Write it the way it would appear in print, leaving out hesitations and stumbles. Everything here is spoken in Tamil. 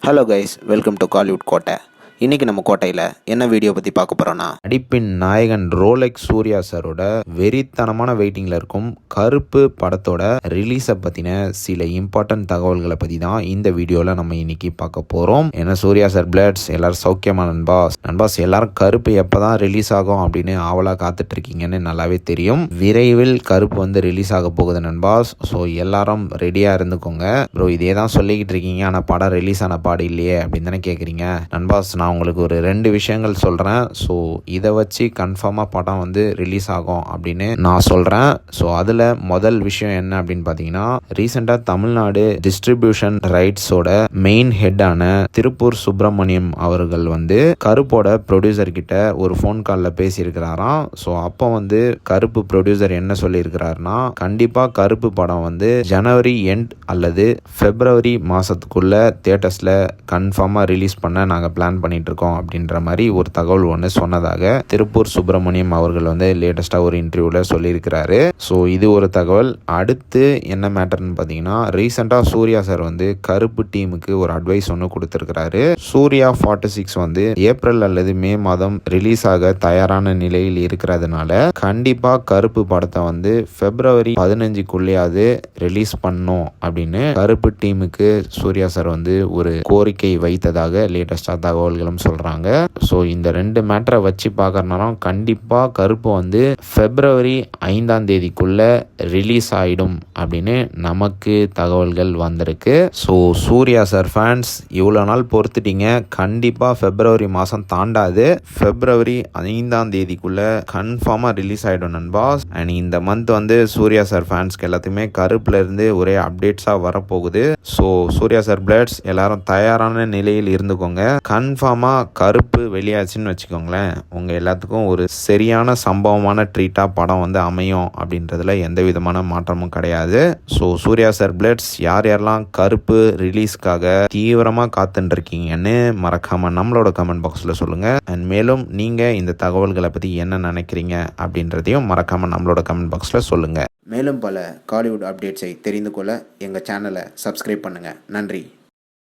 Hello guys, welcome to Kollywood கோட்டை. இன்றைக்கி நம்ம கோட்டையில் என்ன வீடியோ பற்றி பார்க்க போகிறோன்னா, நடிப்பின் நாயகன் ரோலெக்ஸ் சூர்யா சாரோட வெறித்தனமான வெயிட்டிங்கில் இருக்கும் கருப்பு படத்தோட ரிலீஸை பற்றின சில இம்பார்ட்டன்ட் தகவல்களை பற்றி தான் இந்த வீடியோவில் நம்ம இன்னைக்கு பார்க்க போகிறோம். ஏன்னா சூர்யா சார் பிளட்ஸ் எல்லாரும் சௌக்கியமா நண்பாஸ் எல்லாரும் கருப்பு எப்போ தான் ரிலீஸ் ஆகும் அப்படின்னு ஆவலாக காத்துட்ருக்கீங்கன்னு நல்லாவே தெரியும். விரைவில் கருப்பு வந்து ரிலீஸ் ஆக போகுது நண்பாஸ். ஸோ எல்லாரும் ரெடியாக இருந்துக்கோங்க. ப்ரோ இதே தான் சொல்லிக்கிட்டு இருக்கீங்க, ஆனால் படம் ரிலீஸ் ஆன பாடு இல்லையே அப்படின்னு தானே கேட்குறீங்க. நண்பாஸ் நான் உங்களுக்கு ஒரு 2 விஷயங்கள் சொல்கிறேன். ஸோ இதை வச்சு கன்ஃபார்மாக படம் வந்து ரிலீஸ் ஆகும் அப்படின்னு நான் சொல்கிறேன். ஸோ அதில் முதல் விஷயம் என்ன அப்படின்னு பார்த்தீங்கன்னா, ரீசெண்டாக தமிழ்நாடு டிஸ்ட்ரிபியூஷன் ரைட்ஸோட மெயின் ஹெட்டான திருப்பூர் சுப்பிரமணியம் அவர்கள் வந்து கருப்போட ப்ரொடியூசர் கிட்ட ஒரு ஃபோன் காலில் பேசியிருக்கிறாராம். ஸோ அப்போ வந்து கருப்பு ப்ரொடியூசர் என்ன சொல்லியிருக்கிறாருன்னா, கண்டிப்பாக கருப்பு படம் வந்து ஜனவரி எண்ட் அல்லது பிப்ரவரி மாதத்துக்குள்ள தியேட்டர்ஸில் கன்ஃபார்மாக ரிலீஸ் பண்ண நாங்கள் பிளான் பண்ணிட்டு இருக்கோம் அப்படின்ற மாதிரி ஒரு தகவல் ஒன்று சொன்னதாக திருப்பூர் சுப்பிரமணியம் அவர்கள் வந்து லேட்டஸ்டாக ஒரு இன்டர்வியூவில் சொல்லியிருக்கிறாரு. ஸோ இது ஒரு தகவல். அடுத்து என்ன மேட்டர்னு பார்த்தீங்கன்னா, ரீசெண்டாக சூர்யா சார் வந்து கருப்பு டீமுக்கு ஒரு அட்வைஸ் ஒன்று கொடுத்துருக்கிறாரு. சூர்யா 46 வந்து ஏப்ரல் அல்லது மே மாதம் ரிலீஸ் ஆக தயாரான நிலையில் இருக்கிறதுனால கண்டிப்பாக கருப்பு படத்தை வந்து பிப்ரவரி 15க்குள்ளேயாவது ரிலீஸ் பண்ணும் அப்படின்னு கருப்பு டீமுக்கு சூர்யா சார் வந்து ஒரு கோரிக்கை வைத்ததாக லேட்டஸ்டாக தகவல்களும் சொல்றாங்க. ஸோ இந்த 2 மேட்டரை வச்சு பார்க்கறனால கண்டிப்பாக கருப்பு வந்து பிப்ரவரி 5ஆம் தேதிக்குள்ள ரிலீஸ் ஆயிடும் அப்படின்னு நமக்கு தகவல்கள் வந்திருக்கு. ஸோ சூர்யா சார் ஃபேன்ஸ் இவ்வளோ நாள் பொறுத்துட்டீங்க, கண்டிப்பாக பிப்ரவரி மாதம் தாண்டாது, பிப்ரவரி 5ஆம் தேதிக்குள்ள கன்ஃபார்மாக ரிலீஸ் ஆகிடும் நண்பாஸ். அண்ட் இந்த மந்த் வந்து சூர்யா சார் ஃபேன்ஸ்க்கு எல்லாத்துக்குமே கருப்புல இருந்து ஒரே அப்டேட்ஸாக வரப்போகுது. ஸோ சூர்யா சார் பிளட்ஸ் எல்லாரும் தயாரான நிலையில் இருந்துக்கோங்க. கன்ஃபார்மாக கருப்பு வெளியாச்சுன்னு வச்சுக்கோங்களேன், உங்கள் எல்லாத்துக்கும் ஒரு சரியான சம்பவமான ட்ரீட்டாக படம் வந்து அமையும் அப்படின்றதுல எந்த விதமான மாற்றமும் கிடையாது. ஸோ சூர்யா சார் பிளட்ஸ் யாரெல்லாம் கருப்பு ரிலீஸ்க்காக தீவிரமாக காத்துட்டு இருக்கீங்கன்னு மறக்காமல் நம்மளோட கமெண்ட் பாக்ஸில் சொல்லுங்கள். அண்ட் மேலும் நீங்கள் இந்த தகவல்களை பற்றி என்ன நினைக்கிறீங்க அப்படின்றதையும் மறக்காமல் நம்மளோட கமெண்ட் பாக்ஸில் சொல்லுங்கள். மேலும் பல காலிவுட் அப்டேட்ஸை தெரிந்து கொள்ள எங்கள் சேனலை சப்ஸ்கிரைப் பண்ணுங்கள். நன்றி.